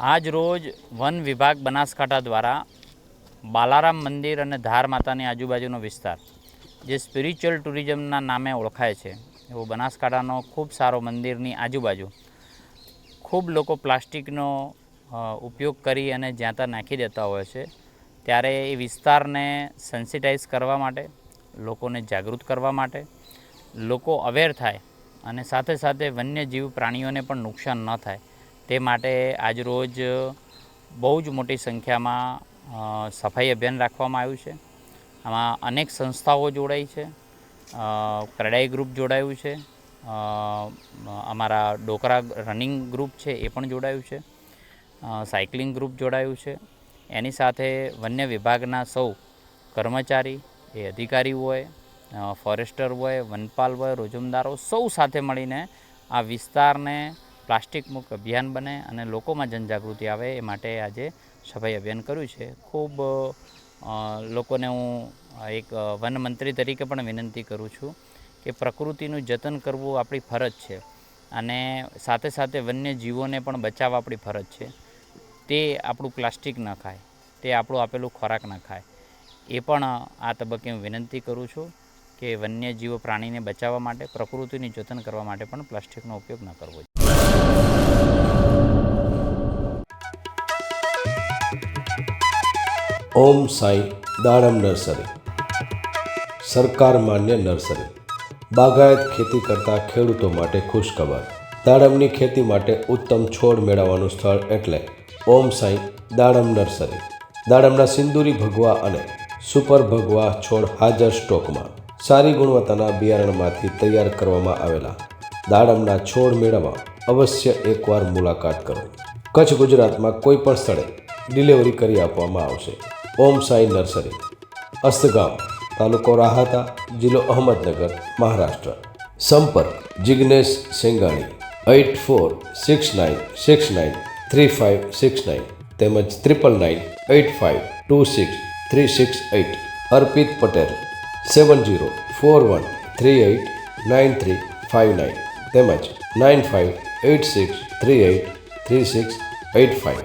આજ રોજ વન વિભાગ બનાસકાંઠા દ્વારા બાલારામ મંદિર અને ધાર માતાની આજુબાજુનો વિસ્તાર જે સ્પિરિચ્યુઅલ ટુરિઝમના નામે ઓળખાય છે એવો બનાસકાંઠાનો ખૂબ સારો મંદિરની આજુબાજુ ખૂબ લોકો પ્લાસ્ટિકનો ઉપયોગ કરી અને જ્યાં ત્યાં નાખી દેતા હોય છે, ત્યારે એ વિસ્તારને સેન્સિટાઈઝ કરવા માટે, લોકોને જાગૃત કરવા માટે, લોકો અવેર થાય અને સાથે સાથે વન્યજીવ પ્રાણીઓને પણ નુકસાન ન થાય તે માટે આજરોજ બહુ જ મોટી સંખ્યામાં સફાઈ અભિયાન રાખવામાં આવ્યું છે. આમાં અનેક સંસ્થાઓ જોડાઈ છે, કરડાઈ ગ્રુપ જોડાયું છે, અમારા ડોકરા રનિંગ ગ્રુપ છે એ પણ જોડાયું છે, સાયકલિંગ ગ્રુપ જોડાયું છે. એની સાથે વન્ય વિભાગના સૌ કર્મચારી, એ અધિકારી હોય, ફોરેસ્ટર હોય, વનપાલ હોય, રોજમદારો સૌ સાથે મળીને આ વિસ્તારને પ્લાસ્ટિક મુક્ત અભિયાન બને અને લોકોમાં જનજાગૃતિ આવે એ માટે આજે સફાઈ અભિયાન કર્યું છે. ખૂબ લોકોને હું એક વન મંત્રી તરીકે પણ વિનંતી કરું છું કે પ્રકૃતિનું જતન કરવું આપણી ફરજ છે અને સાથે સાથે વન્યજીવોને પણ બચાવવા આપણી ફરજ છે. તે આપણું પ્લાસ્ટિક ન ખાય, તે આપણું આપેલું ખોરાક ન ખાય, એ પણ આ તબક્કે હું વિનંતી કરું છું કે વન્યજીવો પ્રાણીને બચાવવા માટે, પ્રકૃતિનું જતન કરવા માટે પણ પ્લાસ્ટિકનો ઉપયોગ ન કરવો જોઈએ. ઓમ સાંઈ દાડમ નર્સરી સરકાર માન્ય નર્સરી બાગાયત ખેતી કરતા ખેડૂતો માટે ખુશખબર. દાડમની ખેતી માટે ઉત્તમ છોડ મેળવવાનું સ્થળ એટલે ઓમ સાંઈ દાડમ નર્સરી. દાડમના સિંદૂરી ભગવા અને સુપર ભગવા છોડ હાજર સ્ટોકમાં. સારી ગુણવત્તાના બિયારણમાંથી તૈયાર કરવામાં આવેલા દાડમના છોડ મેળવવા અવશ્ય એકવાર મુલાકાત કરો. કચ્છ ગુજરાતમાં કોઈ પણ સ્થળે ડિલિવરી કરી આપવામાં આવશે. ઓમ સાંઈ નર્સરી, અસ્તગામ, તાલુકો રાહાતા, જિલ્લો અહમદનગર, મહારાષ્ટ્ર. સંપર્ક જિગ્નેશ સેંગાણી 8469693569 તેમજ 9998526368. અર્પિત પટેલ 7041389359 તેમજ 9586383685.